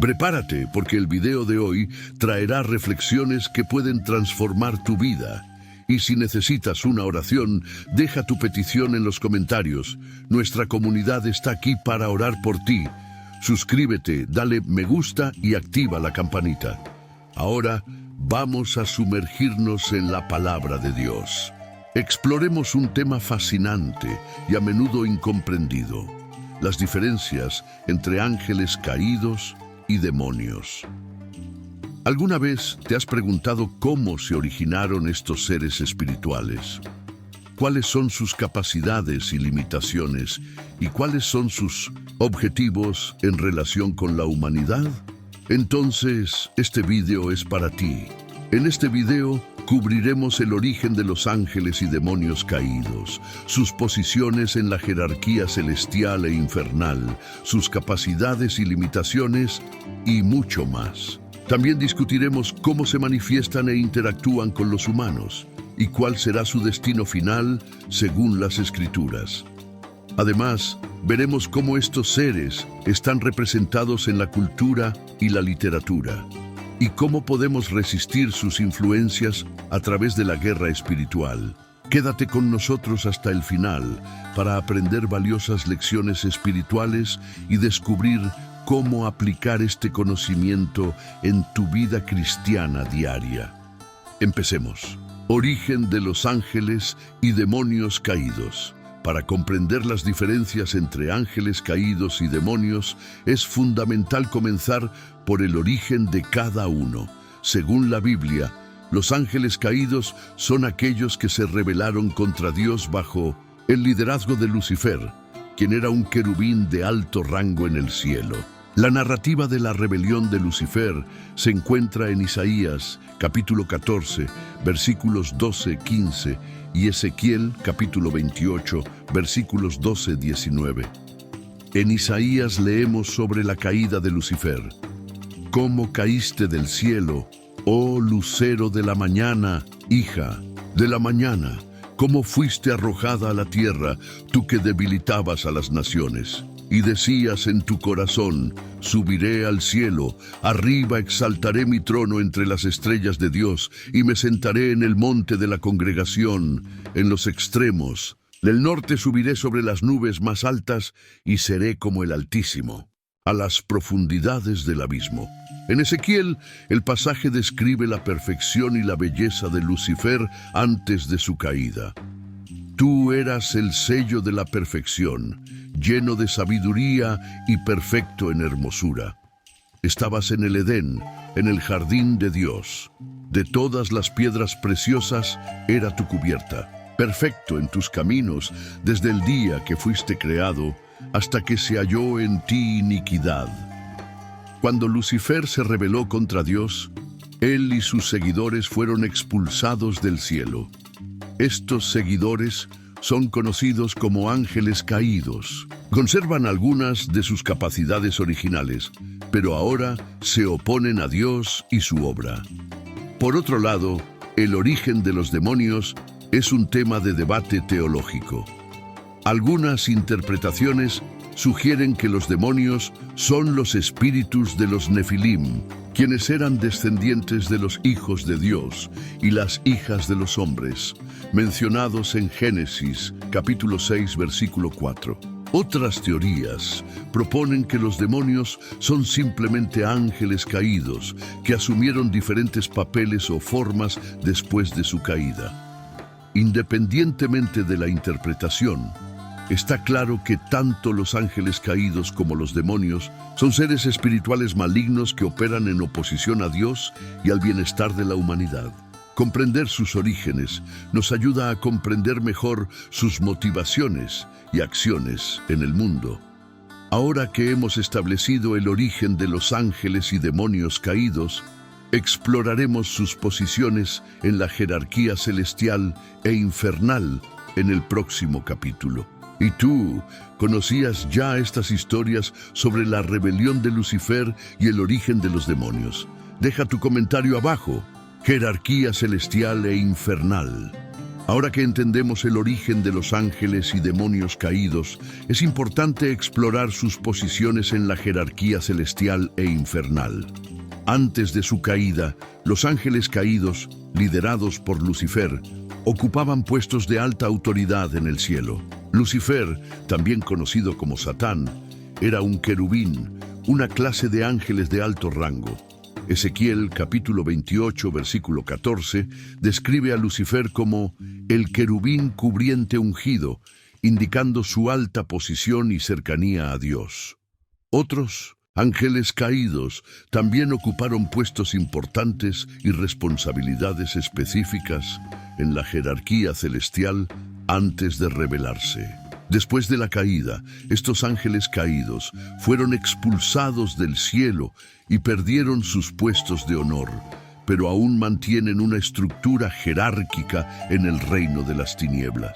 Prepárate porque el video de hoy traerá reflexiones que pueden transformar tu vida. Y si necesitas una oración, deja tu petición en los comentarios. Nuestra comunidad está aquí para orar por ti. Suscríbete, dale me gusta y activa la campanita. Ahora vamos a sumergirnos en la palabra de Dios. Exploremos un tema fascinante y a menudo incomprendido: las diferencias entre ángeles caídos y demonios. ¿Alguna vez te has preguntado cómo se originaron estos seres espirituales? ¿Cuáles son sus capacidades y limitaciones? ¿Y cuáles son sus objetivos en relación con la humanidad? Entonces, este video es para ti. En este video cubriremos el origen de los ángeles y demonios caídos, sus posiciones en la jerarquía celestial e infernal, sus capacidades y limitaciones, y mucho más. También discutiremos cómo se manifiestan e interactúan con los humanos y cuál será su destino final según las Escrituras. Además, veremos cómo estos seres están representados en la cultura y la literatura y cómo podemos resistir sus influencias a través de la guerra espiritual. Quédate con nosotros hasta el final para aprender valiosas lecciones espirituales y descubrir cómo aplicar este conocimiento en tu vida cristiana diaria. Empecemos. Origen de los ángeles y demonios caídos. Para comprender las diferencias entre ángeles caídos y demonios, es fundamental comenzar por el origen de cada uno. Según la Biblia, los ángeles caídos son aquellos que se rebelaron contra Dios bajo el liderazgo de Lucifer, quien era un querubín de alto rango en el cielo. La narrativa de la rebelión de Lucifer se encuentra en Isaías, capítulo 14, versículos 12-15, y Ezequiel, capítulo 28, versículos 12-19. En Isaías leemos sobre la caída de Lucifer. «¿Cómo caíste del cielo, oh lucero de la mañana, hija de la mañana? ¿Cómo fuiste arrojada a la tierra, tú que debilitabas a las naciones? Y decías en tu corazón, subiré al cielo, arriba exaltaré mi trono entre las estrellas de Dios, y me sentaré en el monte de la congregación, en los extremos. Del norte subiré sobre las nubes más altas, y seré como el Altísimo, a las profundidades del abismo». En Ezequiel, el pasaje describe la perfección y la belleza de Lucifer antes de su caída. «Tú eras el sello de la perfección, lleno de sabiduría y perfecto en hermosura. Estabas en el Edén, en el jardín de Dios. De todas las piedras preciosas era tu cubierta. Perfecto en tus caminos, desde el día que fuiste creado, hasta que se halló en ti iniquidad». Cuando Lucifer se rebeló contra Dios, él y sus seguidores fueron expulsados del cielo. Estos seguidores son conocidos como ángeles caídos. Conservan algunas de sus capacidades originales, pero ahora se oponen a Dios y su obra. Por otro lado, el origen de los demonios es un tema de debate teológico. Algunas interpretaciones sugieren que los demonios son los espíritus de los Nefilim, quienes eran descendientes de los hijos de Dios y las hijas de los hombres, mencionados en Génesis, capítulo 6, versículo 4. Otras teorías proponen que los demonios son simplemente ángeles caídos que asumieron diferentes papeles o formas después de su caída. Independientemente de la interpretación, está claro que tanto los ángeles caídos como los demonios son seres espirituales malignos que operan en oposición a Dios y al bienestar de la humanidad. Comprender sus orígenes nos ayuda a comprender mejor sus motivaciones y acciones en el mundo. Ahora que hemos establecido el origen de los ángeles y demonios caídos, exploraremos sus posiciones en la jerarquía celestial e infernal en el próximo capítulo. ¿Y tú conocías ya estas historias sobre la rebelión de Lucifer y el origen de los demonios? Deja tu comentario abajo. Jerarquía celestial e infernal. Ahora que entendemos el origen de los ángeles y demonios caídos, es importante explorar sus posiciones en la jerarquía celestial e infernal. Antes de su caída, los ángeles caídos, liderados por Lucifer, ocupaban puestos de alta autoridad en el cielo. Lucifer, también conocido como Satán, era un querubín, una clase de ángeles de alto rango. Ezequiel capítulo 28, versículo 14, describe a Lucifer como el querubín cubriente ungido, indicando su alta posición y cercanía a Dios. Otros ángeles caídos también ocuparon puestos importantes y responsabilidades específicas en la jerarquía celestial antes de revelarse. Después de la caída, estos ángeles caídos fueron expulsados del cielo y perdieron sus puestos de honor, pero aún mantienen una estructura jerárquica en el reino de las tinieblas.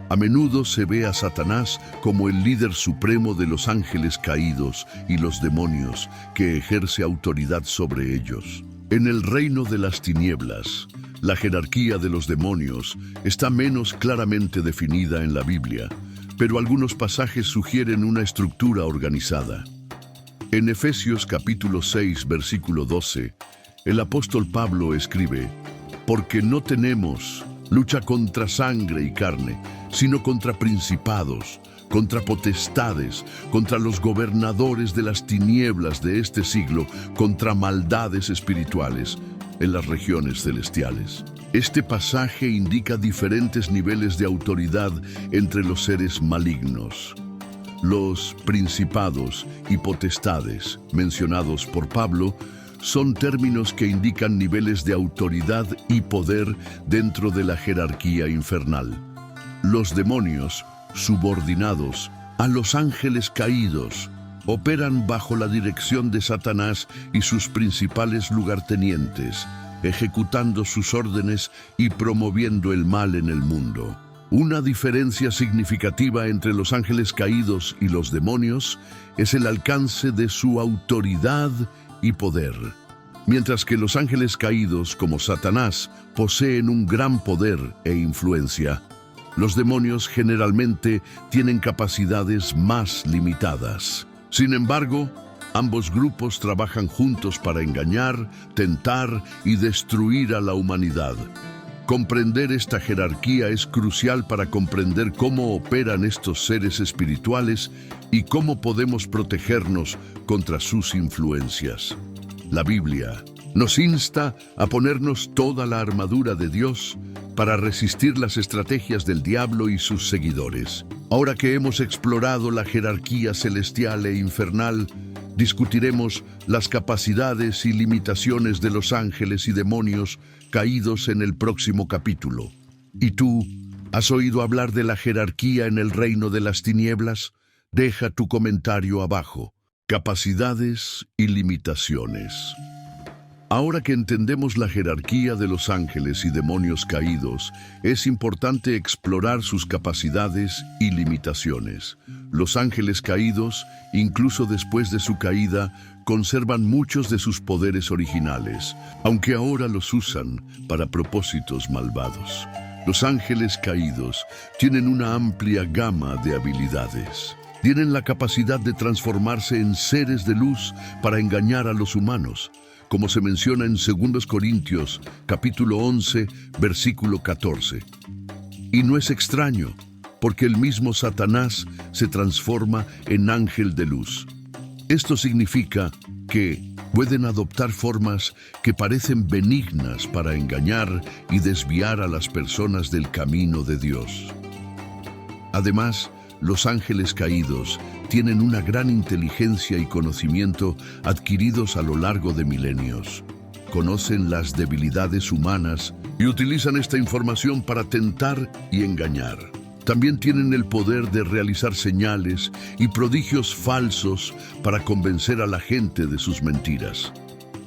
A menudo se ve a Satanás como el líder supremo de los ángeles caídos y los demonios, que ejerce autoridad sobre ellos. En el reino de las tinieblas, la jerarquía de los demonios está menos claramente definida en la Biblia, pero algunos pasajes sugieren una estructura organizada. En Efesios capítulo 6, versículo 12, el apóstol Pablo escribe: «Porque no tenemos lucha contra sangre y carne, sino contra principados, contra potestades, contra los gobernadores de las tinieblas de este siglo, contra maldades espirituales en las regiones celestiales». Este pasaje indica diferentes niveles de autoridad entre los seres malignos. Los principados y potestades, mencionados por Pablo, son términos que indican niveles de autoridad y poder dentro de la jerarquía infernal. Los demonios, subordinados a los ángeles caídos, operan bajo la dirección de Satanás y sus principales lugartenientes, ejecutando sus órdenes y promoviendo el mal en el mundo. Una diferencia significativa entre los ángeles caídos y los demonios es el alcance de su autoridad y poder. Mientras que los ángeles caídos, como Satanás, poseen un gran poder e influencia, los demonios generalmente tienen capacidades más limitadas. Sin embargo, ambos grupos trabajan juntos para engañar, tentar y destruir a la humanidad. Comprender esta jerarquía es crucial para comprender cómo operan estos seres espirituales y cómo podemos protegernos contra sus influencias. La Biblia nos insta a ponernos toda la armadura de Dios para resistir las estrategias del diablo y sus seguidores. Ahora que hemos explorado la jerarquía celestial e infernal, discutiremos las capacidades y limitaciones de los ángeles y demonios caídos en el próximo capítulo. ¿Y tú, has oído hablar de la jerarquía en el reino de las tinieblas? Deja tu comentario abajo. Capacidades y limitaciones. Ahora que entendemos la jerarquía de los ángeles y demonios caídos, es importante explorar sus capacidades y limitaciones. Los ángeles caídos, incluso después de su caída, conservan muchos de sus poderes originales, aunque ahora los usan para propósitos malvados. Los ángeles caídos tienen una amplia gama de habilidades. Tienen la capacidad de transformarse en seres de luz para engañar a los humanos, como se menciona en 2 Corintios, capítulo 11, versículo 14. Y no es extraño, porque el mismo Satanás se transforma en ángel de luz. Esto significa que pueden adoptar formas que parecen benignas para engañar y desviar a las personas del camino de Dios. Además, los ángeles caídos tienen una gran inteligencia y conocimiento adquiridos a lo largo de milenios. Conocen las debilidades humanas y utilizan esta información para tentar y engañar. También tienen el poder de realizar señales y prodigios falsos para convencer a la gente de sus mentiras.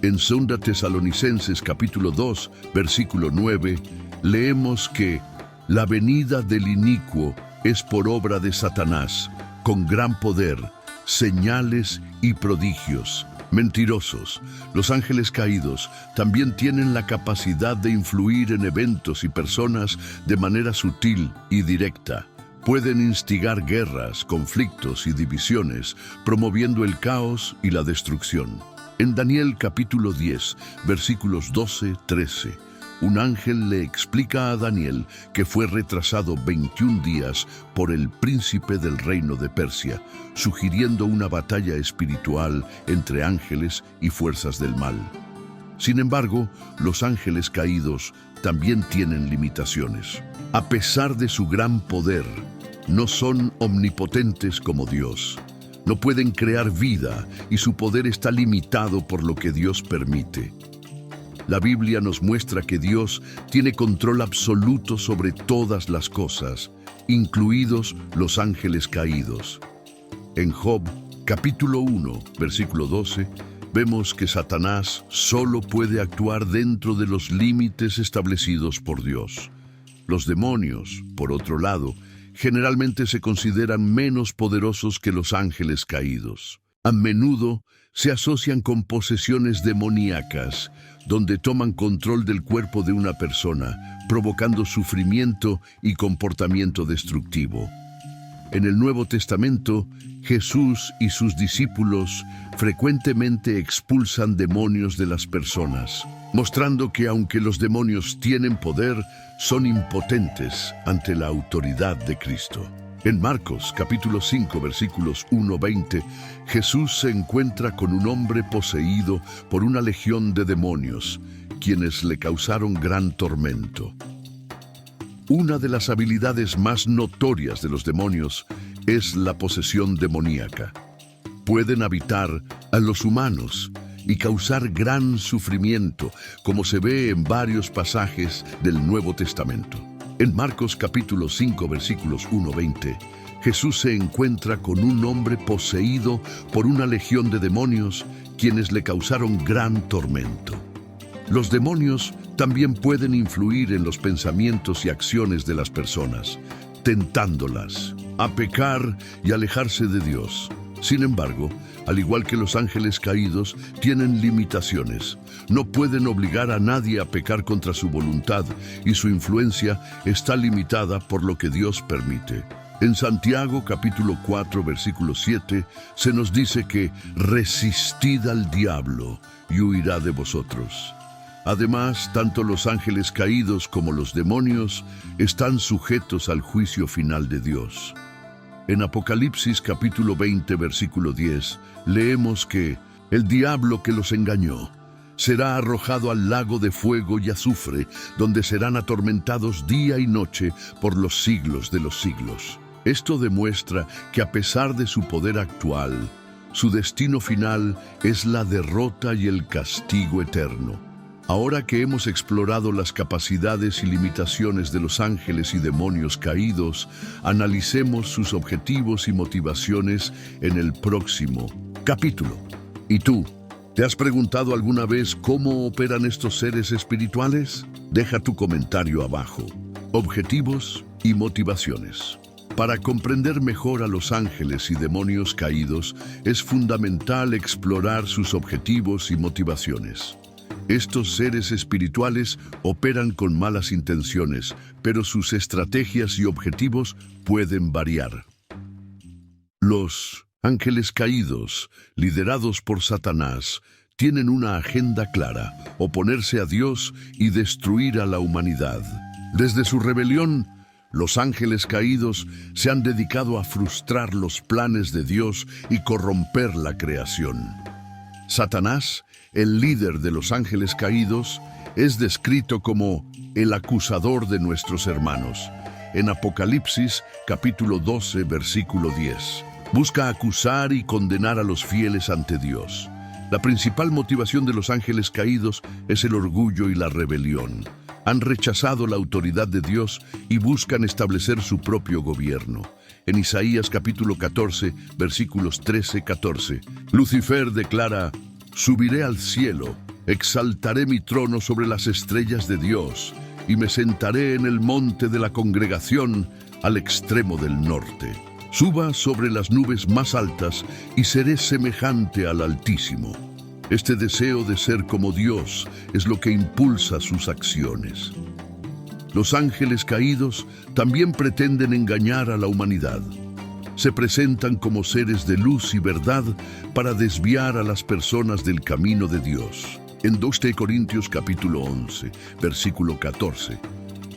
En 2 Tesalonicenses capítulo 2, versículo 9, leemos que la venida del inicuo es por obra de Satanás, con gran poder, señales y prodigios, Mentirosos. Los ángeles caídos también tienen la capacidad de influir en eventos y personas de manera sutil y directa. Pueden instigar guerras, conflictos y divisiones, promoviendo el caos y la destrucción. En Daniel capítulo 10, versículos 12-13, un ángel le explica a Daniel que fue retrasado 21 días por el príncipe del reino de Persia, sugiriendo una batalla espiritual entre ángeles y fuerzas del mal. Sin embargo, los ángeles caídos también tienen limitaciones. A pesar de su gran poder, no son omnipotentes como Dios. No pueden crear vida y su poder está limitado por lo que Dios permite. La Biblia nos muestra que Dios tiene control absoluto sobre todas las cosas, incluidos los ángeles caídos. En Job, capítulo 1, versículo 12, vemos que Satanás solo puede actuar dentro de los límites establecidos por Dios. Los demonios, por otro lado, generalmente se consideran menos poderosos que los ángeles caídos. A menudo se asocian con posesiones demoníacas, donde toman control del cuerpo de una persona, provocando sufrimiento y comportamiento destructivo. En el Nuevo Testamento, Jesús y sus discípulos frecuentemente expulsan demonios de las personas, mostrando que aunque los demonios tienen poder, son impotentes ante la autoridad de Cristo. En Marcos capítulo 5 versículos 1-20, Jesús se encuentra con un hombre poseído por una legión de demonios, quienes le causaron gran tormento. Una de las habilidades más notorias de los demonios es la posesión demoníaca. Pueden habitar a los humanos y causar gran sufrimiento, como se ve en varios pasajes del Nuevo Testamento. En Marcos capítulo 5 versículos 1-20, Jesús se encuentra con un hombre poseído por una legión de demonios, quienes le causaron gran tormento. Los demonios también pueden influir en los pensamientos y acciones de las personas, tentándolas a pecar y alejarse de Dios. Sin embargo, al igual que los ángeles caídos, tienen limitaciones. No pueden obligar a nadie a pecar contra su voluntad y su influencia está limitada por lo que Dios permite. En Santiago capítulo 4 versículo 7 se nos dice que resistid al diablo y huirá de vosotros. Además, tanto los ángeles caídos como los demonios están sujetos al juicio final de Dios. En Apocalipsis capítulo 20 versículo 10 leemos que el diablo que los engañó será arrojado al lago de fuego y azufre, donde serán atormentados día y noche por los siglos de los siglos. Esto demuestra que a pesar de su poder actual, su destino final es la derrota y el castigo eterno. Ahora que hemos explorado las capacidades y limitaciones de los ángeles y demonios caídos, analicemos sus objetivos y motivaciones en el próximo capítulo. ¿Y tú? ¿Te has preguntado alguna vez cómo operan estos seres espirituales? Deja tu comentario abajo. Objetivos y motivaciones. Para comprender mejor a los ángeles y demonios caídos, es fundamental explorar sus objetivos y motivaciones. Estos seres espirituales operan con malas intenciones, pero sus estrategias y objetivos pueden variar. Los ángeles caídos, liderados por Satanás, tienen una agenda clara: oponerse a Dios y destruir a la humanidad. Desde su rebelión, los ángeles caídos se han dedicado a frustrar los planes de Dios y corromper la creación. Satanás, el líder de los ángeles caídos, es descrito como el acusador de nuestros hermanos. En Apocalipsis, capítulo 12, versículo 10. Busca acusar y condenar a los fieles ante Dios. La principal motivación de los ángeles caídos es el orgullo y la rebelión. Han rechazado la autoridad de Dios y buscan establecer su propio gobierno. En Isaías capítulo 14, versículos 13-14, Lucifer declara: subiré al cielo, exaltaré mi trono sobre las estrellas de Dios, y me sentaré en el monte de la congregación al extremo del norte. Suba sobre las nubes más altas y seré semejante al Altísimo. Este deseo de ser como Dios es lo que impulsa sus acciones. Los ángeles caídos también pretenden engañar a la humanidad. Se presentan como seres de luz y verdad para desviar a las personas del camino de Dios. En 2 Corintios capítulo 11, versículo 14,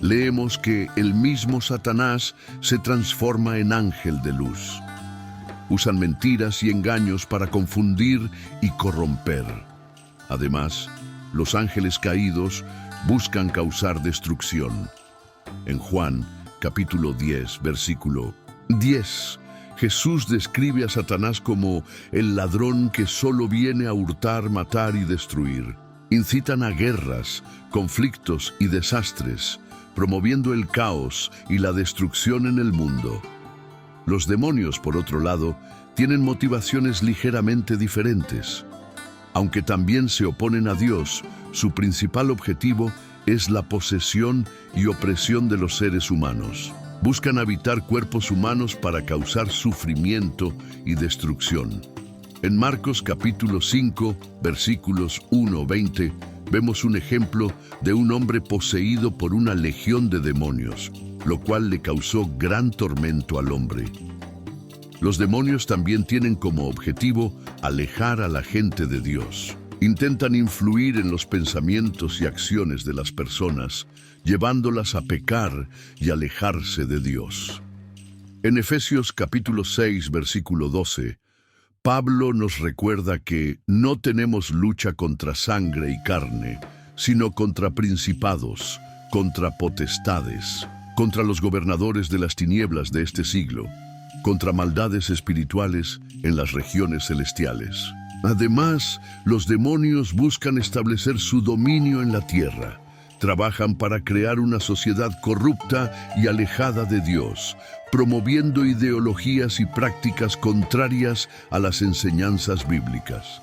leemos que el mismo Satanás se transforma en ángel de luz. Usan mentiras y engaños para confundir y corromper. Además, los ángeles caídos buscan causar destrucción. En Juan, capítulo 10, versículo 10, Jesús describe a Satanás como el ladrón que solo viene a hurtar, matar y destruir. Incitan a guerras, conflictos y desastres, promoviendo el caos y la destrucción en el mundo. Los demonios, por otro lado, tienen motivaciones ligeramente diferentes. Aunque también se oponen a Dios, su principal objetivo es la posesión y opresión de los seres humanos. Buscan habitar cuerpos humanos para causar sufrimiento y destrucción. En Marcos capítulo 5, versículos 1-20, vemos un ejemplo de un hombre poseído por una legión de demonios, lo cual le causó gran tormento al hombre. Los demonios también tienen como objetivo alejar a la gente de Dios. Intentan influir en los pensamientos y acciones de las personas, llevándolas a pecar y alejarse de Dios. En Efesios capítulo 6, versículo 12, Pablo nos recuerda que no tenemos lucha contra sangre y carne, sino contra principados, contra potestades, contra los gobernadores de las tinieblas de este siglo, contra maldades espirituales en las regiones celestiales. Además, los demonios buscan establecer su dominio en la tierra. Trabajan para crear una sociedad corrupta y alejada de Dios, promoviendo ideologías y prácticas contrarias a las enseñanzas bíblicas.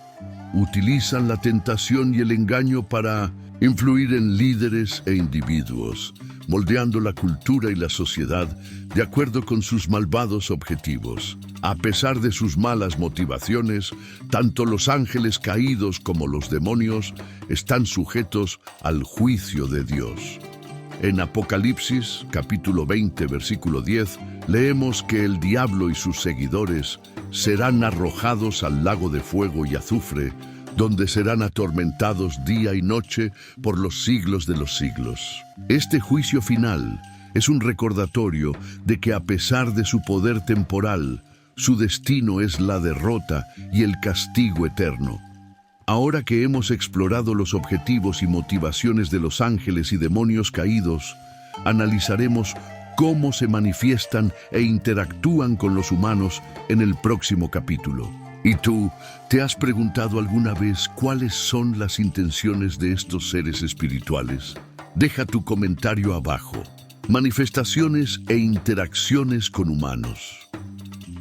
Utilizan la tentación y el engaño para influir en líderes e individuos, moldeando la cultura y la sociedad de acuerdo con sus malvados objetivos. A pesar de sus malas motivaciones, tanto los ángeles caídos como los demonios están sujetos al juicio de Dios. En Apocalipsis, capítulo 20, versículo 10, leemos que el diablo y sus seguidores serán arrojados al lago de fuego y azufre, donde serán atormentados día y noche por los siglos de los siglos. Este juicio final es un recordatorio de que a pesar de su poder temporal, su destino es la derrota y el castigo eterno. Ahora que hemos explorado los objetivos y motivaciones de los ángeles y demonios caídos, analizaremos cómo se manifiestan e interactúan con los humanos en el próximo capítulo. ¿Y tú, te has preguntado alguna vez cuáles son las intenciones de estos seres espirituales? Deja tu comentario abajo. Manifestaciones e interacciones con humanos.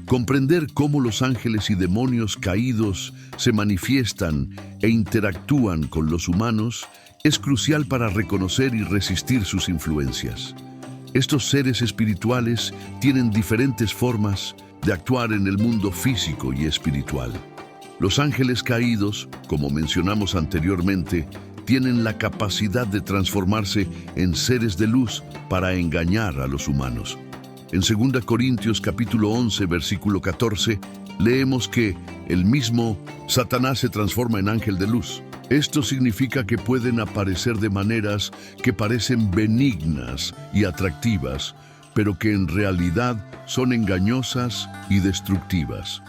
Comprender cómo los ángeles y demonios caídos se manifiestan e interactúan con los humanos es crucial para reconocer y resistir sus influencias. Estos seres espirituales tienen diferentes formas de actuar en el mundo físico y espiritual. Los ángeles caídos, como mencionamos anteriormente, tienen la capacidad de transformarse en seres de luz para engañar a los humanos. En 2 Corintios capítulo 11, versículo 14, leemos que el mismo Satanás se transforma en ángel de luz. Esto significa que pueden aparecer de maneras que parecen benignas y atractivas, pero que en realidad son engañosas y destructivas.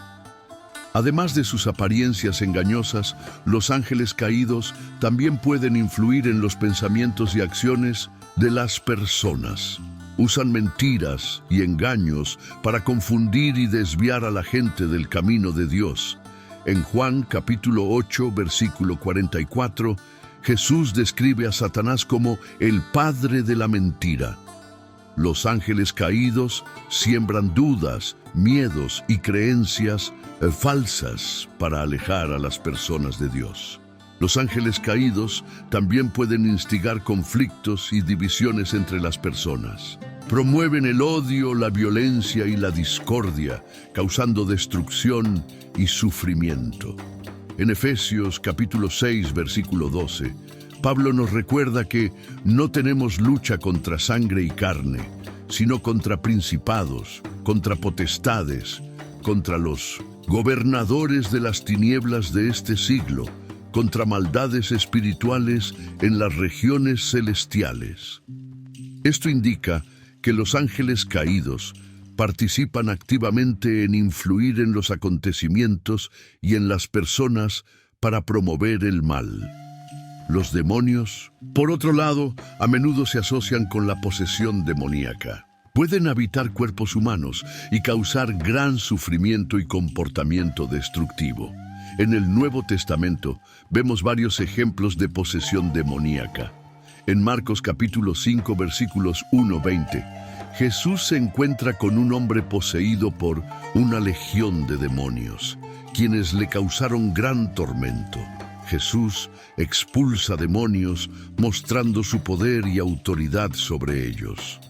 Además de sus apariencias engañosas, los ángeles caídos también pueden influir en los pensamientos y acciones de las personas. Usan mentiras y engaños para confundir y desviar a la gente del camino de Dios. En Juan capítulo 8, versículo 44, Jesús describe a Satanás como el padre de la mentira. Los ángeles caídos siembran dudas, miedos y creencias falsas para alejar a las personas de Dios. Los ángeles caídos también pueden instigar conflictos y divisiones entre las personas. Promueven el odio, la violencia y la discordia, causando destrucción y sufrimiento. En Efesios capítulo 6, versículo 12, Pablo nos recuerda que no tenemos lucha contra sangre y carne, sino contra principados, contra potestades, contra los gobernadores de las tinieblas de este siglo, contra maldades espirituales en las regiones celestiales. Esto indica que los ángeles caídos participan activamente en influir en los acontecimientos y en las personas para promover el mal. Los demonios, por otro lado, a menudo se asocian con la posesión demoníaca. Pueden habitar cuerpos humanos y causar gran sufrimiento y comportamiento destructivo. En el Nuevo Testamento vemos varios ejemplos de posesión demoníaca. En Marcos capítulo 5 versículos 1-20, Jesús se encuentra con un hombre poseído por una legión de demonios, quienes le causaron gran tormento. Jesús expulsa demonios, mostrando su poder y autoridad sobre ellos.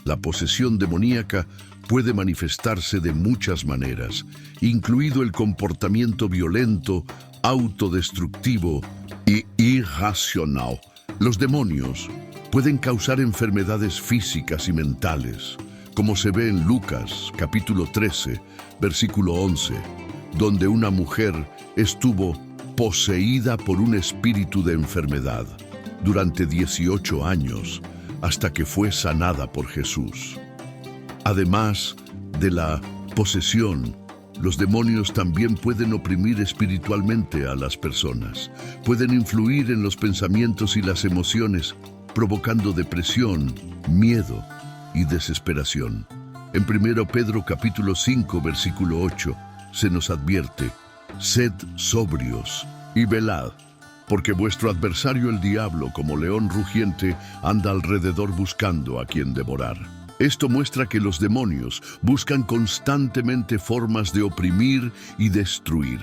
La posesión demoníaca puede manifestarse de muchas maneras, incluido el comportamiento violento, autodestructivo y irracional. Los demonios pueden causar enfermedades físicas y mentales, como se ve en Lucas, capítulo 13, versículo 11, donde una mujer estuvo poseída por un espíritu de enfermedad durante 18 años, hasta que fue sanada por Jesús. Además de la posesión, los demonios también pueden oprimir espiritualmente a las personas. Pueden influir en los pensamientos y las emociones, provocando depresión, miedo y desesperación. En 1 Pedro capítulo 5, versículo 8, se nos advierte: sed sobrios y velad, porque vuestro adversario el diablo, como león rugiente, anda alrededor buscando a quien devorar. Esto muestra que los demonios buscan constantemente formas de oprimir y destruir.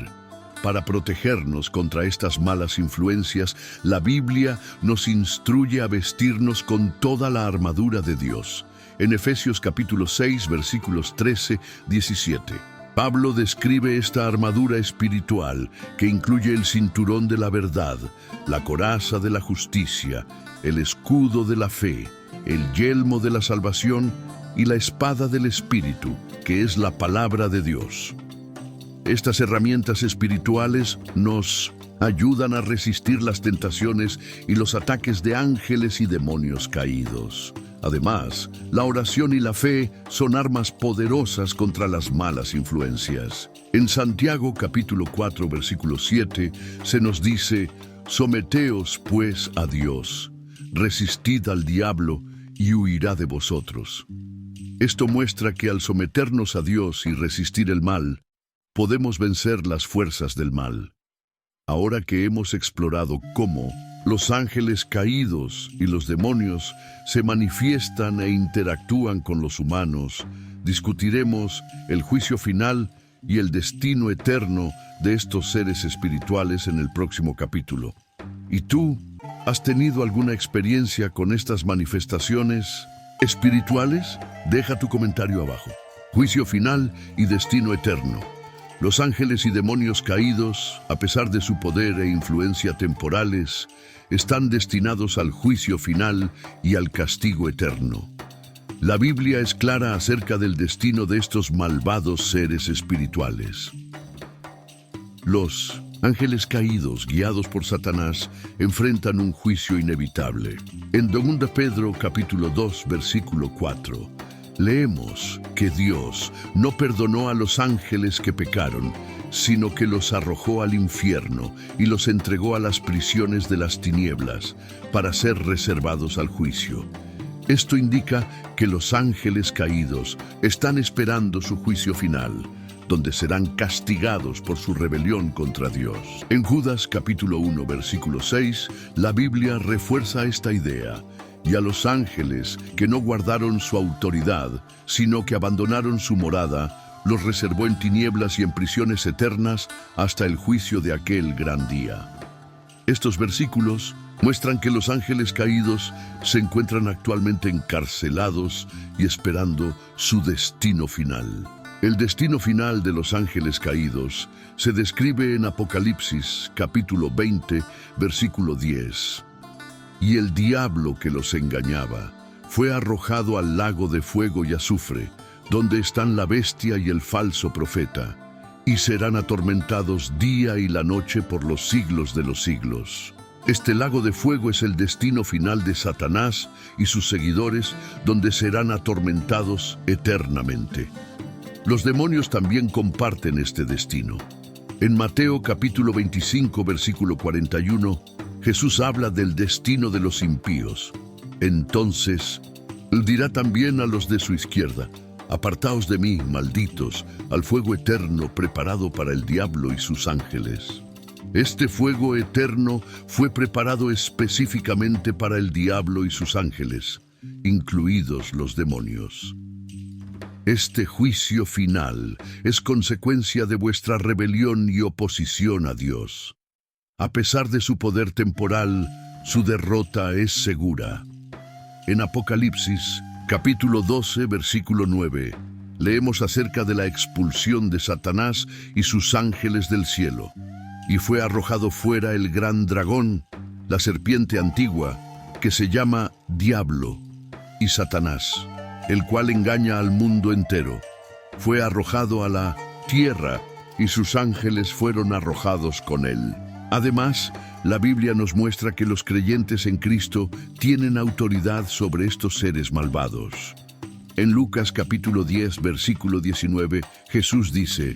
Para protegernos contra estas malas influencias, la Biblia nos instruye a vestirnos con toda la armadura de Dios. En Efesios capítulo 6, versículos 13-17. Pablo describe esta armadura espiritual que incluye el cinturón de la verdad, la coraza de la justicia, el escudo de la fe, el yelmo de la salvación y la espada del Espíritu, que es la palabra de Dios. Estas herramientas espirituales nos ayudan a resistir las tentaciones y los ataques de ángeles y demonios caídos. Además, la oración y la fe son armas poderosas contra las malas influencias. En Santiago capítulo 4 versículo 7 se nos dice: someteos pues a Dios, resistid al diablo y huirá de vosotros. Esto muestra que al someternos a Dios y resistir el mal, podemos vencer las fuerzas del mal. Ahora que hemos explorado cómo los ángeles caídos y los demonios se manifiestan e interactúan con los humanos, discutiremos el juicio final y el destino eterno de estos seres espirituales en el próximo capítulo. ¿Y tú has tenido alguna experiencia con estas manifestaciones espirituales? Deja tu comentario abajo. Juicio final y destino eterno. Los ángeles y demonios caídos, a pesar de su poder e influencia temporales, están destinados al juicio final y al castigo eterno. La Biblia es clara acerca del destino de estos malvados seres espirituales. Los ángeles caídos, guiados por Satanás, enfrentan un juicio inevitable. En 2 Pedro capítulo 2, versículo 4, leemos que Dios no perdonó a los ángeles que pecaron, sino que los arrojó al infierno y los entregó a las prisiones de las tinieblas para ser reservados al juicio. Esto indica que los ángeles caídos están esperando su juicio final, donde serán castigados por su rebelión contra Dios. En Judas capítulo 1, versículo 6, la Biblia refuerza esta idea: y a los ángeles que no guardaron su autoridad, sino que abandonaron su morada, los reservó en tinieblas y en prisiones eternas hasta el juicio de aquel gran día. Estos versículos muestran que los ángeles caídos se encuentran actualmente encarcelados y esperando su destino final. El destino final de los ángeles caídos se describe en Apocalipsis, capítulo 20, versículo 10. Y el diablo que los engañaba fue arrojado al lago de fuego y azufre, donde están la bestia y el falso profeta, y serán atormentados día y la noche por los siglos de los siglos. Este lago de fuego es el destino final de Satanás y sus seguidores, donde serán atormentados eternamente. Los demonios también comparten este destino. En Mateo capítulo 25, versículo 41, Jesús habla del destino de los impíos. Entonces, Él dirá también a los de su izquierda: apartaos de mí, malditos, al fuego eterno preparado para el diablo y sus ángeles. Este fuego eterno fue preparado específicamente para el diablo y sus ángeles, incluidos los demonios. Este juicio final es consecuencia de vuestra rebelión y oposición a Dios. A pesar de su poder temporal, su derrota es segura. En Apocalipsis, capítulo 12, versículo 9, leemos acerca de la expulsión de Satanás y sus ángeles del cielo. Y fue arrojado fuera el gran dragón, la serpiente antigua, que se llama Diablo y Satanás, el cual engaña al mundo entero. Fue arrojado a la tierra y sus ángeles fueron arrojados con él. Además, la Biblia nos muestra que los creyentes en Cristo tienen autoridad sobre estos seres malvados. En Lucas capítulo 10, versículo 19, Jesús dice: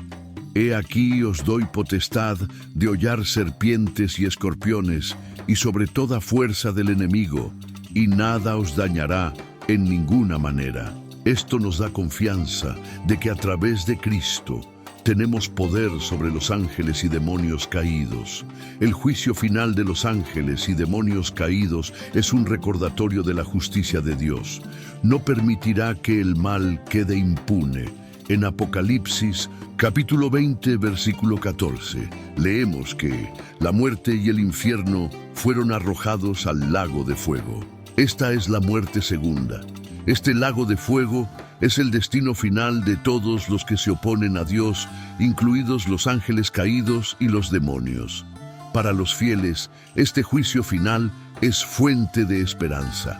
He aquí os doy potestad de hollar serpientes y escorpiones, y sobre toda fuerza del enemigo, y nada os dañará en ninguna manera. Esto nos da confianza de que a través de Cristo tenemos poder sobre los ángeles y demonios caídos. El juicio final de los ángeles y demonios caídos es un recordatorio de la justicia de Dios. No permitirá que el mal quede impune. En Apocalipsis, capítulo 20, versículo 14, leemos que la muerte y el infierno fueron arrojados al lago de fuego. Esta es la muerte segunda. Este lago de fuego es el destino final de todos los que se oponen a Dios, incluidos los ángeles caídos y los demonios. Para los fieles, este juicio final es fuente de esperanza.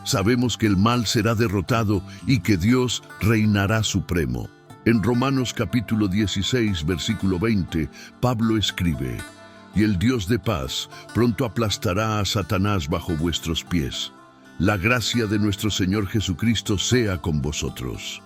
Sabemos que el mal será derrotado y que Dios reinará supremo. En Romanos capítulo 16, versículo 20, Pablo escribe: Y el Dios de paz pronto aplastará a Satanás bajo vuestros pies. La gracia de nuestro Señor Jesucristo sea con vosotros.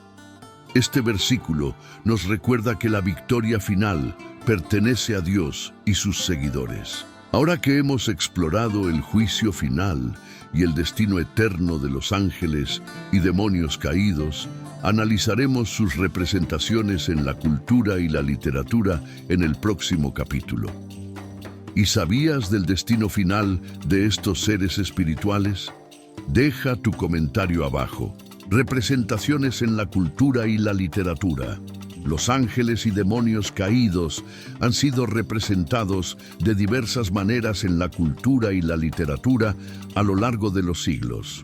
Este versículo nos recuerda que la victoria final pertenece a Dios y sus seguidores. Ahora que hemos explorado el juicio final y el destino eterno de los ángeles y demonios caídos, analizaremos sus representaciones en la cultura y la literatura en el próximo capítulo. ¿Y sabías del destino final de estos seres espirituales? Deja tu comentario abajo. Representaciones en la cultura y la literatura. Los ángeles y demonios caídos han sido representados de diversas maneras en la cultura y la literatura a lo largo de los siglos.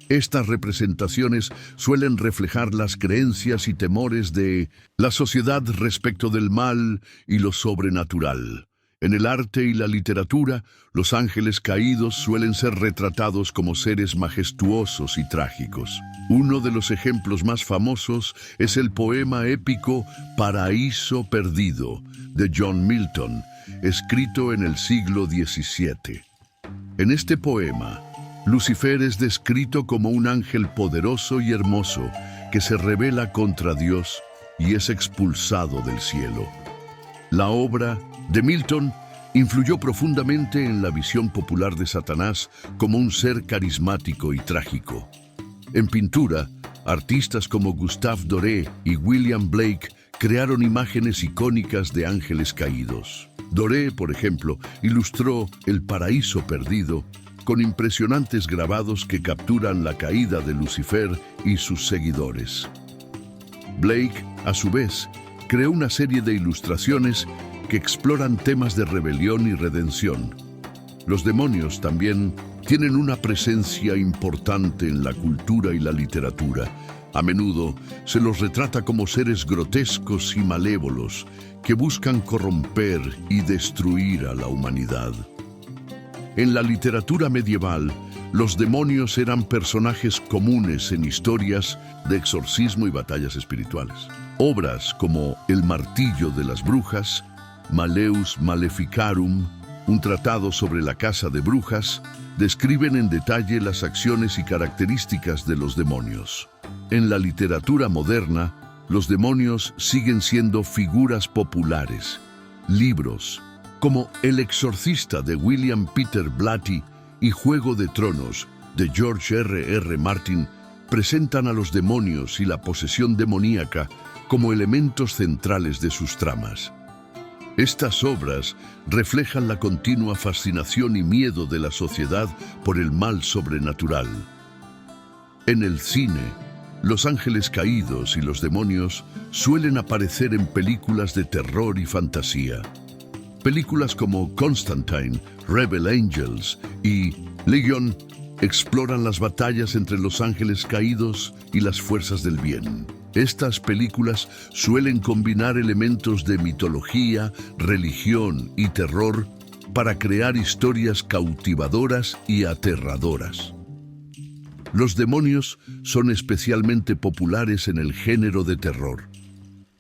Estas representaciones suelen reflejar las creencias y temores de la sociedad respecto del mal y lo sobrenatural. En el arte y la literatura, los ángeles caídos suelen ser retratados como seres majestuosos y trágicos. Uno de los ejemplos más famosos es el poema épico Paraíso Perdido, de John Milton, escrito en el siglo XVII. En este poema, Lucifer es descrito como un ángel poderoso y hermoso que se rebela contra Dios y es expulsado del cielo. La obra de Milton influyó profundamente en la visión popular de Satanás como un ser carismático y trágico. En pintura, artistas como Gustave Doré y William Blake crearon imágenes icónicas de ángeles caídos. Doré, por ejemplo, ilustró El Paraíso Perdido con impresionantes grabados que capturan la caída de Lucifer y sus seguidores. Blake, a su vez, creó una serie de ilustraciones que exploran temas de rebelión y redención. Los demonios también tienen una presencia importante en la cultura y la literatura, A menudo se los retrata como seres grotescos y malévolos que buscan corromper y destruir a la humanidad. En la literatura medieval, los demonios eran personajes comunes en historias de exorcismo y batallas espirituales. Obras como El martillo de las brujas, Maleus Maleficarum, un tratado sobre la caza de brujas, describen en detalle las acciones y características de los demonios. En la literatura moderna, los demonios siguen siendo figuras populares. Libros como El exorcista de William Peter Blatty y Juego de Tronos de George R.R. Martin presentan a los demonios y la posesión demoníaca como elementos centrales de sus tramas. Estas obras reflejan la continua fascinación y miedo de la sociedad por el mal sobrenatural. En el cine, los ángeles caídos y los demonios suelen aparecer en películas de terror y fantasía. Películas como Constantine, Rebel Angels y Legion exploran las batallas entre los ángeles caídos y las fuerzas del bien. Estas películas suelen combinar elementos de mitología, religión y terror para crear historias cautivadoras y aterradoras. Los demonios son especialmente populares en el género de terror.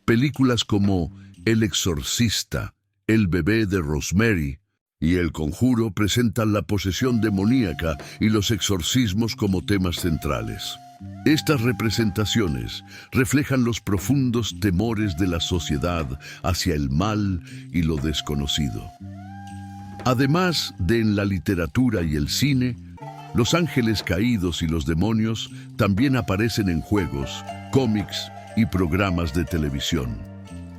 Películas como El exorcista, El bebé de Rosemary y El conjuro presentan la posesión demoníaca y los exorcismos como temas centrales. Estas representaciones reflejan los profundos temores de la sociedad hacia el mal y lo desconocido. Además de en la literatura y el cine, los ángeles caídos y los demonios también aparecen en juegos, cómics y programas de televisión.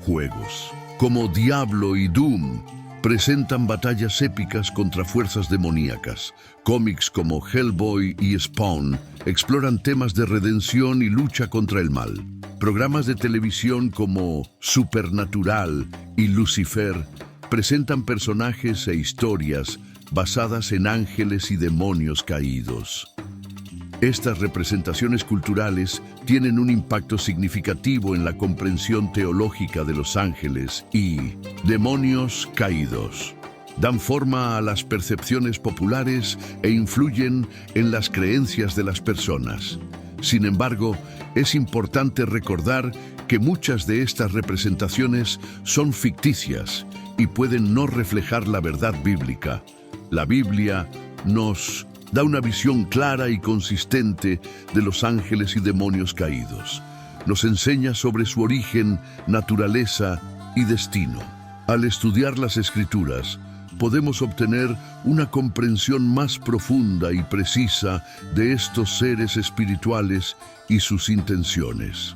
Juegos como Diablo y Doom presentan batallas épicas contra fuerzas demoníacas. Cómics como Hellboy y Spawn exploran temas de redención y lucha contra el mal. Programas de televisión como Supernatural y Lucifer presentan personajes e historias basadas en ángeles y demonios caídos. Estas representaciones culturales tienen un impacto significativo en la comprensión teológica de los ángeles y demonios caídos. Dan forma a las percepciones populares e influyen en las creencias de las personas. Sin embargo, es importante recordar que muchas de estas representaciones son ficticias y pueden no reflejar la verdad bíblica. La Biblia nos da una visión clara y consistente de los ángeles y demonios caídos. Nos enseña sobre su origen, naturaleza y destino. Al estudiar las Escrituras, podemos obtener una comprensión más profunda y precisa de estos seres espirituales y sus intenciones.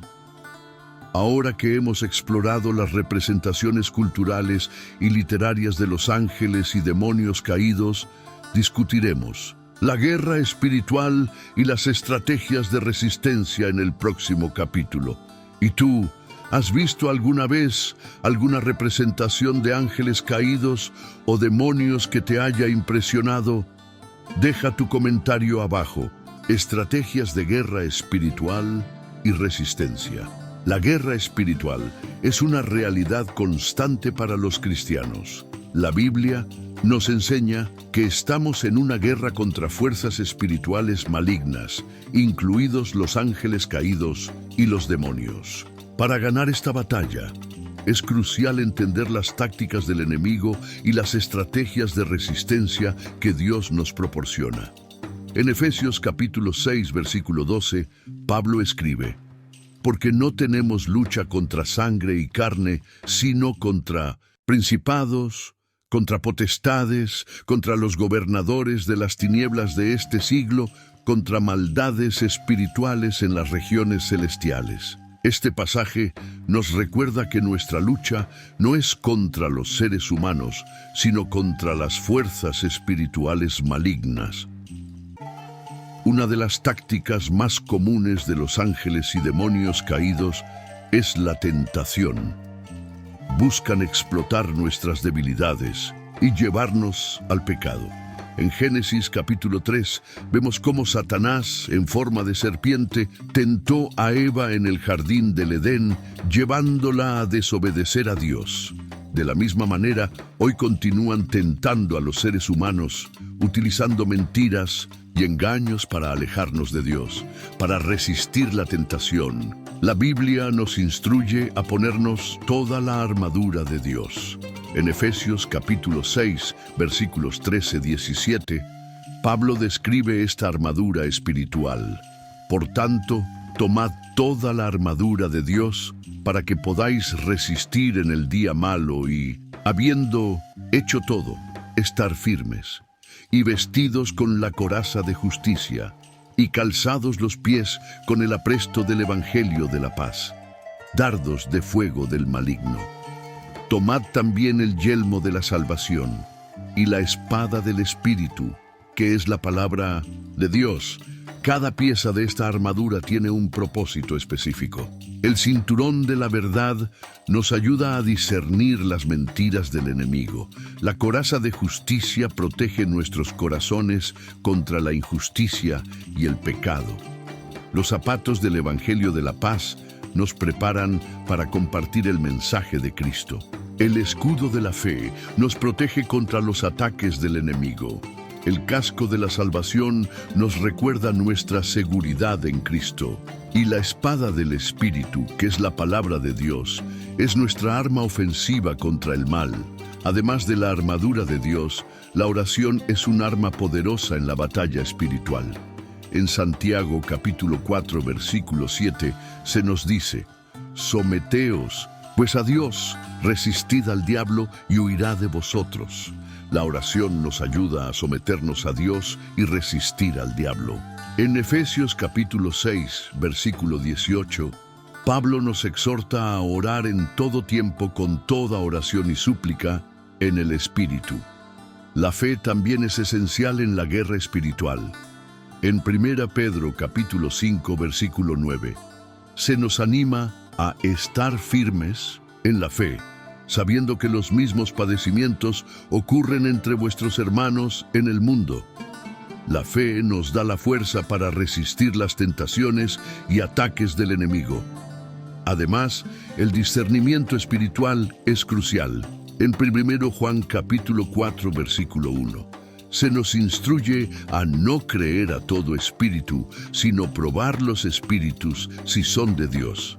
Ahora que hemos explorado las representaciones culturales y literarias de los ángeles y demonios caídos, discutiremos la guerra espiritual y las estrategias de resistencia en el próximo capítulo. ¿Y tú, has visto alguna vez alguna representación de ángeles caídos o demonios que te haya impresionado? Deja tu comentario abajo. Estrategias de guerra espiritual y resistencia. La guerra espiritual es una realidad constante para los cristianos. La Biblia nos enseña que estamos en una guerra contra fuerzas espirituales malignas, incluidos los ángeles caídos y los demonios. Para ganar esta batalla, es crucial entender las tácticas del enemigo y las estrategias de resistencia que Dios nos proporciona. En Efesios capítulo 6, versículo 12, Pablo escribe: porque no tenemos lucha contra sangre y carne, sino contra principados, contra potestades, contra los gobernadores de las tinieblas de este siglo, contra maldades espirituales en las regiones celestiales. Este pasaje nos recuerda que nuestra lucha no es contra los seres humanos, sino contra las fuerzas espirituales malignas. Una de las tácticas más comunes de los ángeles y demonios caídos es la tentación. Buscan explotar nuestras debilidades y llevarnos al pecado. En Génesis capítulo 3 vemos cómo Satanás, en forma de serpiente, tentó a Eva en el jardín del Edén, llevándola a desobedecer a Dios. De la misma manera, hoy continúan tentando a los seres humanos, utilizando mentiras y engaños para alejarnos de Dios, para resistir la tentación. La Biblia nos instruye a ponernos toda la armadura de Dios. En Efesios capítulo 6, versículos 13-17, Pablo describe esta armadura espiritual. Por tanto, tomad toda la armadura de Dios para que podáis resistir en el día malo y, habiendo hecho todo, estar firmes, y vestidos con la coraza de justicia, y calzados los pies con el apresto del Evangelio de la paz, dardos de fuego del maligno. Tomad también el yelmo de la salvación y la espada del Espíritu, que es la palabra de Dios. Cada pieza de esta armadura tiene un propósito específico. El cinturón de la verdad nos ayuda a discernir las mentiras del enemigo. La coraza de justicia protege nuestros corazones contra la injusticia y el pecado. Los zapatos del Evangelio de la paz nos preparan para compartir el mensaje de Cristo. El escudo de la fe nos protege contra los ataques del enemigo. El casco de la salvación nos recuerda nuestra seguridad en Cristo. Y la espada del Espíritu, que es la palabra de Dios, es nuestra arma ofensiva contra el mal. Además de la armadura de Dios, la oración es un arma poderosa en la batalla espiritual. En Santiago capítulo 4, versículo 7, se nos dice: someteos, pues a Dios, resistid al diablo y huirá de vosotros. La oración nos ayuda a someternos a Dios y resistir al diablo. En Efesios capítulo 6, versículo 18, Pablo nos exhorta a orar en todo tiempo con toda oración y súplica en el Espíritu. La fe también es esencial en la guerra espiritual. En 1 Pedro capítulo 5, versículo 9, se nos anima a estar firmes en la fe, sabiendo que los mismos padecimientos ocurren entre vuestros hermanos en el mundo. La fe nos da la fuerza para resistir las tentaciones y ataques del enemigo. Además, el discernimiento espiritual es crucial. En 1 Juan capítulo 4, versículo 1, se nos instruye a no creer a todo espíritu, sino probar los espíritus si son de Dios.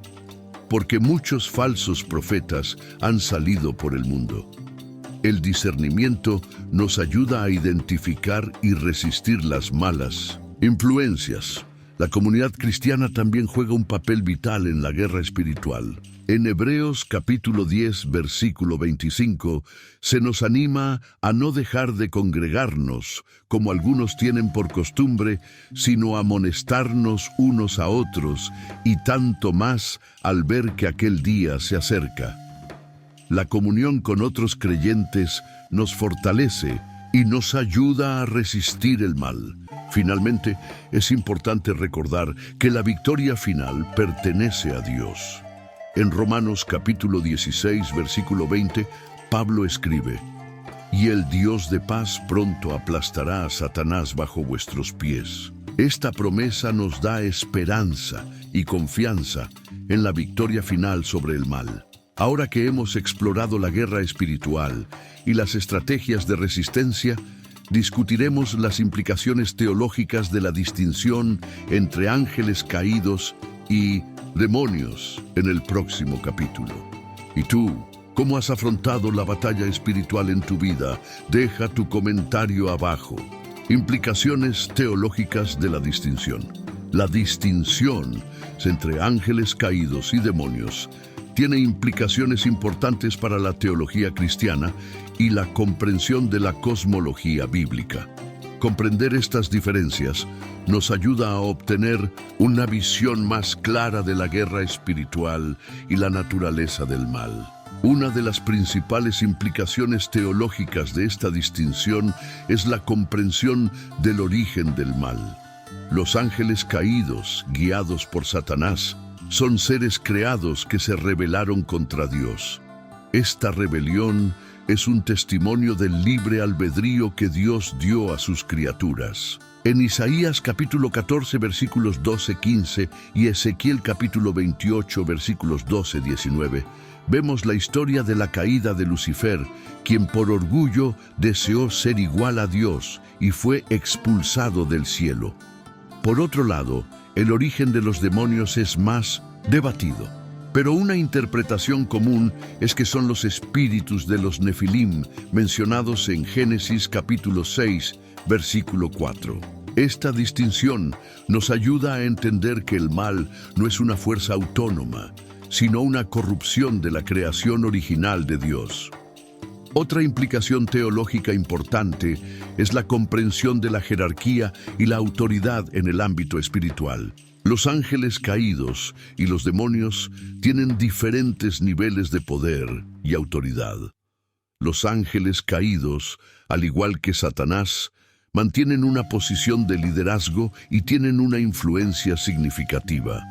Porque muchos falsos profetas han salido por el mundo. El discernimiento nos ayuda a identificar y resistir las malas influencias. La comunidad cristiana también juega un papel vital en la guerra espiritual. En Hebreos capítulo 10, versículo 25, se nos anima a no dejar de congregarnos, como algunos tienen por costumbre, sino a amonestarnos unos a otros, y tanto más al ver que aquel día se acerca. La comunión con otros creyentes nos fortalece y nos ayuda a resistir el mal. Finalmente, es importante recordar que la victoria final pertenece a Dios. En Romanos capítulo 16, versículo 20, Pablo escribe: y el Dios de paz pronto aplastará a Satanás bajo vuestros pies. Esta promesa nos da esperanza y confianza en la victoria final sobre el mal. Ahora que hemos explorado la guerra espiritual y las estrategias de resistencia, discutiremos las implicaciones teológicas de la distinción entre ángeles caídos y demonios en el próximo capítulo. ¿Y tú, cómo has afrontado la batalla espiritual en tu vida? Deja tu comentario abajo. Implicaciones teológicas de la distinción. La distinción entre ángeles caídos y demonios tiene implicaciones importantes para la teología cristiana y la comprensión de la cosmología bíblica. Comprender estas diferencias nos ayuda a obtener una visión más clara de la guerra espiritual y la naturaleza del mal. Una de las principales implicaciones teológicas de esta distinción es la comprensión del origen del mal. Los ángeles caídos, guiados por Satanás, son seres creados que se rebelaron contra Dios. Esta rebelión es un testimonio del libre albedrío que Dios dio a sus criaturas. En Isaías capítulo 14 versículos 12-15 y Ezequiel capítulo 28 versículos 12-19, vemos la historia de la caída de Lucifer, quien por orgullo deseó ser igual a Dios y fue expulsado del cielo. Por otro lado, el origen de los demonios es más debatido, pero una interpretación común es que son los espíritus de los Nefilim mencionados en Génesis capítulo 6, versículo 4. Esta distinción nos ayuda a entender que el mal no es una fuerza autónoma, sino una corrupción de la creación original de Dios. Otra implicación teológica importante es la comprensión de la jerarquía y la autoridad en el ámbito espiritual. Los ángeles caídos y los demonios tienen diferentes niveles de poder y autoridad. Los ángeles caídos, al igual que Satanás, mantienen una posición de liderazgo y tienen una influencia significativa.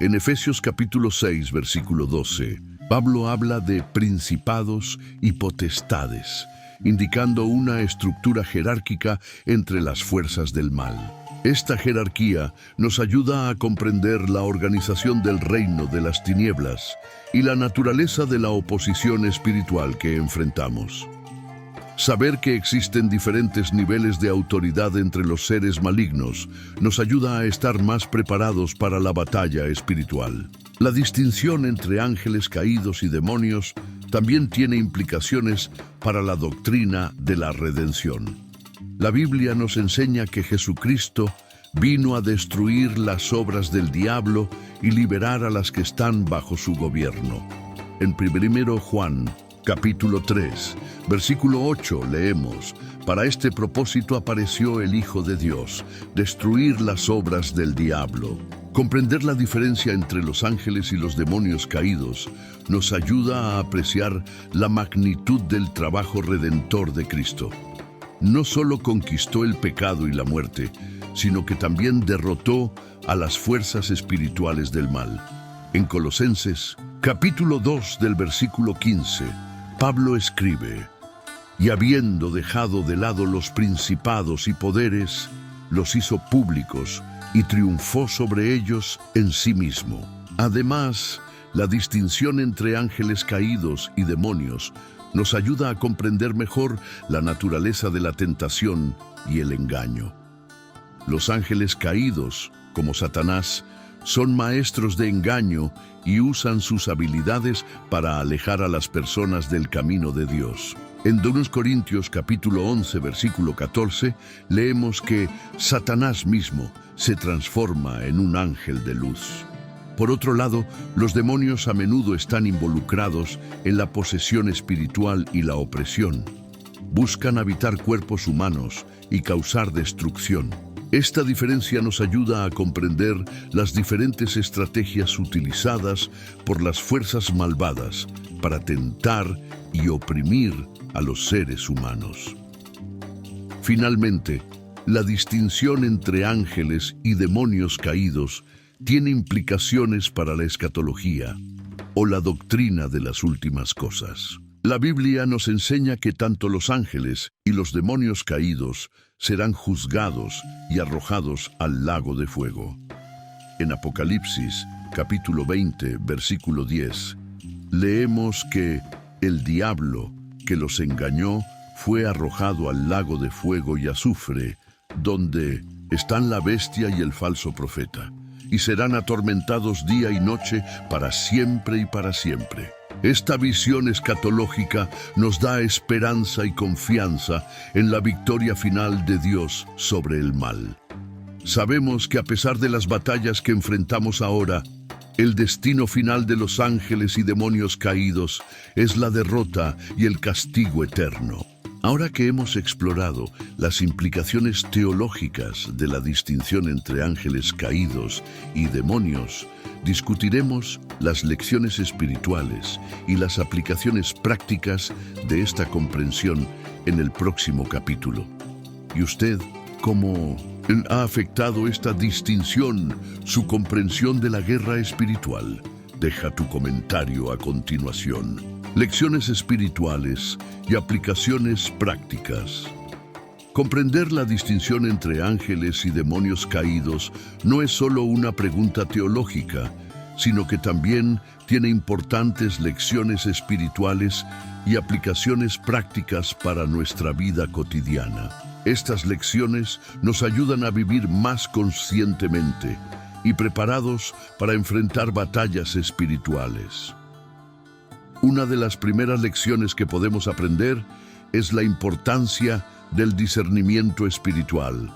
En Efesios capítulo 6, versículo 12, Pablo habla de principados y potestades, indicando una estructura jerárquica entre las fuerzas del mal. Esta jerarquía nos ayuda a comprender la organización del reino de las tinieblas y la naturaleza de la oposición espiritual que enfrentamos. Saber que existen diferentes niveles de autoridad entre los seres malignos nos ayuda a estar más preparados para la batalla espiritual. La distinción entre ángeles caídos y demonios también tiene implicaciones para la doctrina de la redención. La Biblia nos enseña que Jesucristo vino a destruir las obras del diablo y liberar a las que están bajo su gobierno. En 1 Juan capítulo 3, versículo 8 leemos: «Para este propósito apareció el Hijo de Dios, destruir las obras del diablo». Comprender la diferencia entre los ángeles y los demonios caídos nos ayuda a apreciar la magnitud del trabajo redentor de Cristo. No solo conquistó el pecado y la muerte, sino que también derrotó a las fuerzas espirituales del mal. En Colosenses, capítulo 2 del versículo 15, Pablo escribe: «Y habiendo dejado de lado los principados y poderes, los hizo públicos y triunfó sobre ellos en sí mismo». Además, la distinción entre ángeles caídos y demonios nos ayuda a comprender mejor la naturaleza de la tentación y el engaño. Los ángeles caídos, como Satanás, son maestros de engaño y usan sus habilidades para alejar a las personas del camino de Dios. En 2 Corintios capítulo 11, versículo 14, leemos que Satanás mismo se transforma en un ángel de luz. Por otro lado, los demonios a menudo están involucrados en la posesión espiritual y la opresión. Buscan habitar cuerpos humanos y causar destrucción. Esta diferencia nos ayuda a comprender las diferentes estrategias utilizadas por las fuerzas malvadas para tentar y oprimir a los seres humanos. Finalmente, la distinción entre ángeles y demonios caídos tiene implicaciones para la escatología o la doctrina de las últimas cosas. La Biblia nos enseña que tanto los ángeles y los demonios caídos serán juzgados y arrojados al lago de fuego. En Apocalipsis, capítulo 20, versículo 10, leemos que el diablo que los engañó fue arrojado al lago de fuego y azufre, donde están la bestia y el falso profeta, y serán atormentados día y noche para siempre y para siempre. Esta visión escatológica nos da esperanza y confianza en la victoria final de Dios sobre el mal. Sabemos que a pesar de las batallas que enfrentamos ahora, el destino final de los ángeles y demonios caídos es la derrota y el castigo eterno. Ahora que hemos explorado las implicaciones teológicas de la distinción entre ángeles caídos y demonios, discutiremos las lecciones espirituales y las aplicaciones prácticas de esta comprensión en el próximo capítulo. ¿Y usted cómo ha afectado esta distinción su comprensión de la guerra espiritual? Deja tu comentario a continuación. lecciones espirituales y aplicaciones prácticas. Comprender la distinción entre ángeles y demonios caídos no es solo una pregunta teológica, sino que también tiene importantes lecciones espirituales y aplicaciones prácticas para nuestra vida cotidiana. Estas lecciones nos ayudan a vivir más conscientemente y preparados para enfrentar batallas espirituales. Una de las primeras lecciones que podemos aprender es la importancia del discernimiento espiritual.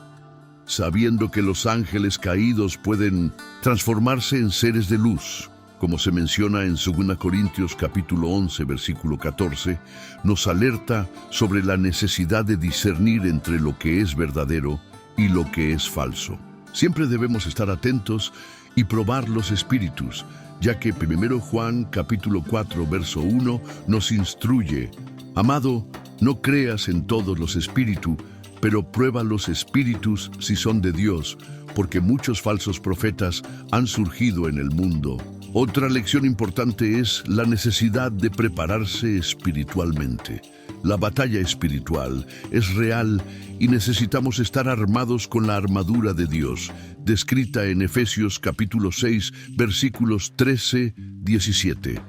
Sabiendo que los ángeles caídos pueden transformarse en seres de luz, como se menciona en 2 Corintios capítulo 11, versículo 14, nos alerta sobre la necesidad de discernir entre lo que es verdadero y lo que es falso. Siempre debemos estar atentos y probar los espíritus, ya que 1 Juan capítulo 4, verso 1 nos instruye: Amado, no creas en todos los espíritus, pero prueba los espíritus si son de Dios, porque muchos falsos profetas han surgido en el mundo. Otra lección importante es la necesidad de prepararse espiritualmente. La batalla espiritual es real y necesitamos estar armados con la armadura de Dios, descrita en Efesios capítulo 6, versículos 13-17.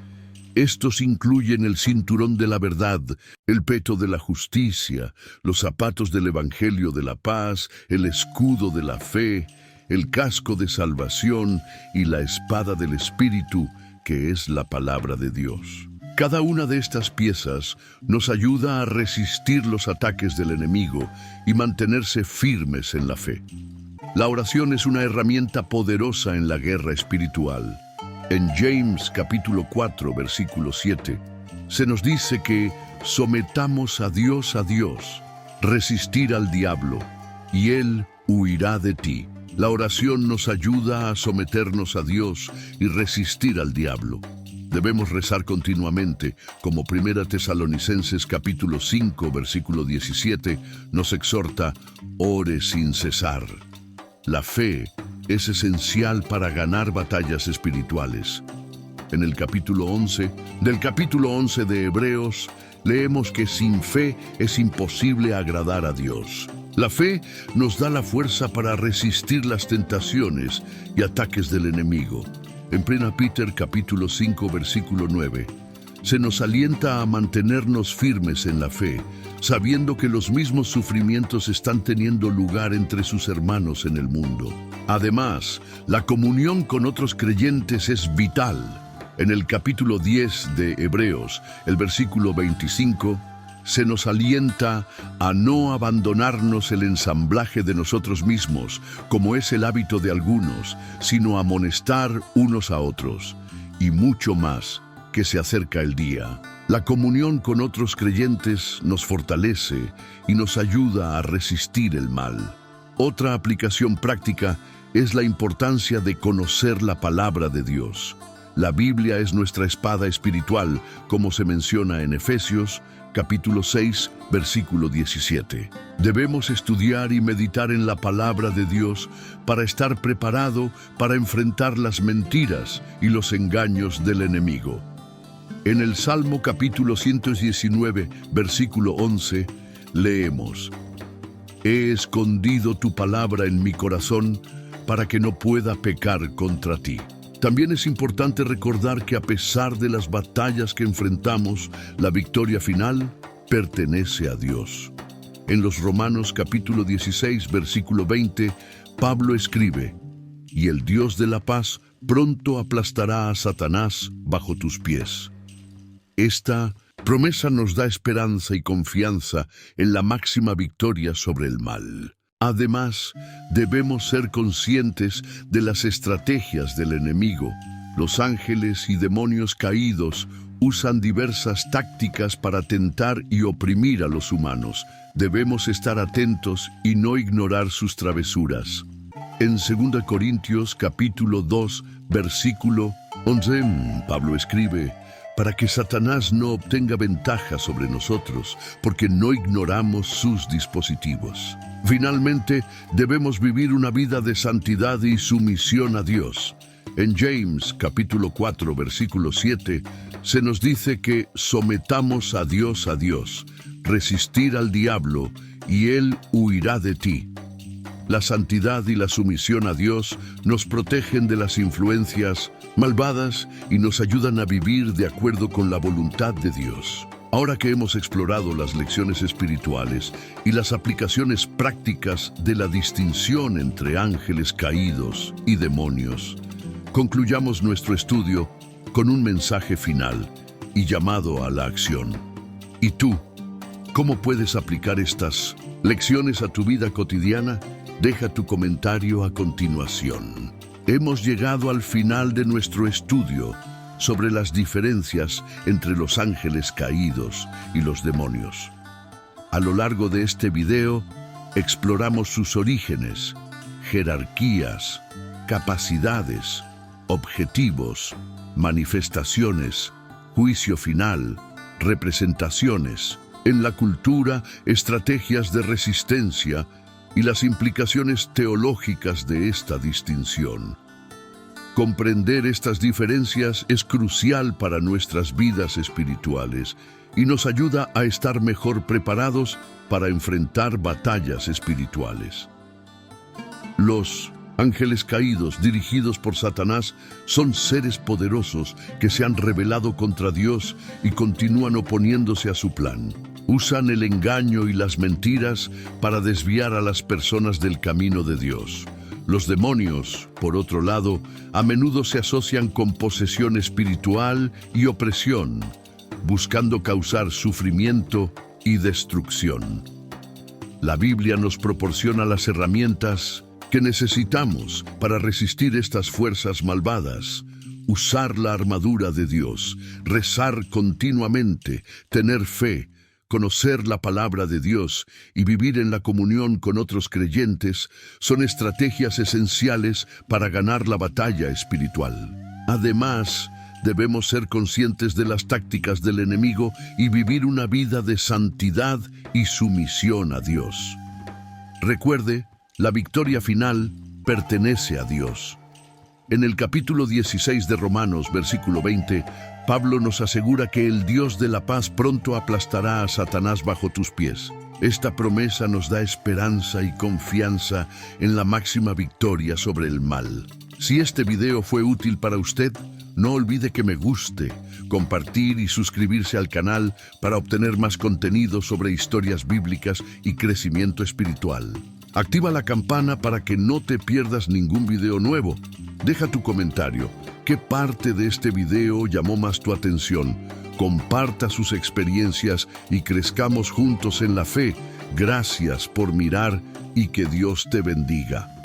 Estos incluyen el cinturón de la verdad, el peto de la justicia, los zapatos del evangelio de la paz, el escudo de la fe, el casco de salvación y la espada del Espíritu, que es la palabra de Dios. Cada una de estas piezas nos ayuda a resistir los ataques del enemigo y mantenerse firmes en la fe. La oración es una herramienta poderosa en la guerra espiritual. En James capítulo 4, versículo 7, se nos dice que sometamos a Dios, resistir al diablo, y Él huirá de ti. La oración nos ayuda a someternos a Dios y resistir al diablo. Debemos rezar continuamente, como 1 Tesalonicenses capítulo 5, versículo 17, nos exhorta: ore sin cesar. La fe es esencial para ganar batallas espirituales. En el capítulo 11, de Hebreos, leemos que sin fe es imposible agradar a Dios. La fe nos da la fuerza para resistir las tentaciones y ataques del enemigo. En 1 Peter capítulo 5, versículo 9, se nos alienta a mantenernos firmes en la fe, sabiendo que los mismos sufrimientos están teniendo lugar entre sus hermanos en el mundo. Además, la comunión con otros creyentes es vital. En el capítulo 10 de Hebreos, el versículo 25, se nos alienta a no abandonarnos el ensamblaje de nosotros mismos, como es el hábito de algunos, sino amonestar unos a otros, y mucho más, que se acerca el día. La comunión con otros creyentes nos fortalece y nos ayuda a resistir el mal. Otra aplicación práctica es la importancia de conocer la palabra de Dios. La Biblia es nuestra espada espiritual, como se menciona en Efesios, capítulo 6, versículo 17. Debemos estudiar y meditar en la palabra de Dios para estar preparado para enfrentar las mentiras y los engaños del enemigo. En el Salmo capítulo 119, versículo 11, leemos: He escondido tu palabra en mi corazón para que no pueda pecar contra ti. También es importante recordar que a pesar de las batallas que enfrentamos, la victoria final pertenece a Dios. En los Romanos capítulo 16, versículo 20, Pablo escribe: Y el Dios de la paz pronto aplastará a Satanás bajo tus pies. Esta promesa nos da esperanza y confianza en la máxima victoria sobre el mal. Además, debemos ser conscientes de las estrategias del enemigo. Los ángeles y demonios caídos usan diversas tácticas para tentar y oprimir a los humanos. Debemos estar atentos y no ignorar sus travesuras. En 2 Corintios capítulo 2, versículo 11, Pablo escribe: para que Satanás no obtenga ventaja sobre nosotros, porque no ignoramos sus dispositivos. Finalmente, debemos vivir una vida de santidad y sumisión a Dios. En James capítulo 4 versículo 7 se nos dice que sometamos a Dios, resistir al diablo y él huirá de ti. La santidad y la sumisión a Dios nos protegen de las influencias malvadas y nos ayudan a vivir de acuerdo con la voluntad de Dios. Ahora que hemos explorado las lecciones espirituales y las aplicaciones prácticas de la distinción entre ángeles caídos y demonios, concluyamos nuestro estudio con un mensaje final y llamado a la acción. ¿Y tú, cómo puedes aplicar estas lecciones a tu vida cotidiana? Deja tu comentario a continuación. Hemos llegado al final de nuestro estudio sobre las diferencias entre los ángeles caídos y los demonios. A lo largo de este video, exploramos sus orígenes, jerarquías, capacidades, objetivos, manifestaciones, juicio final, representaciones, en la cultura, estrategias de resistencia y las implicaciones teológicas de esta distinción. Comprender estas diferencias es crucial para nuestras vidas espirituales y nos ayuda a estar mejor preparados para enfrentar batallas espirituales. Los ángeles caídos, dirigidos por Satanás, son seres poderosos que se han rebelado contra Dios y continúan oponiéndose a su plan. Usan el engaño y las mentiras para desviar a las personas del camino de Dios. Los demonios, por otro lado, a menudo se asocian con posesión espiritual y opresión, buscando causar sufrimiento y destrucción. La Biblia nos proporciona las herramientas que necesitamos para resistir estas fuerzas malvadas. Usar la armadura de Dios, rezar continuamente, tener fe, conocer la palabra de Dios y vivir en la comunión con otros creyentes son estrategias esenciales para ganar la batalla espiritual. Además, debemos ser conscientes de las tácticas del enemigo y vivir una vida de santidad y sumisión a Dios. Recuerde, la victoria final pertenece a Dios. En el capítulo 16 de Romanos, versículo 20, Pablo nos asegura que el Dios de la paz pronto aplastará a Satanás bajo tus pies. Esta promesa nos da esperanza y confianza en la máxima victoria sobre el mal. Si este video fue útil para usted, no olvide que me guste, compartir y suscribirse al canal para obtener más contenido sobre historias bíblicas y crecimiento espiritual. Activa la campana para que no te pierdas ningún video nuevo. Deja tu comentario. ¿Qué parte de este video llamó más tu atención? Comparta sus experiencias y crezcamos juntos en la fe. Gracias por mirar y que Dios te bendiga.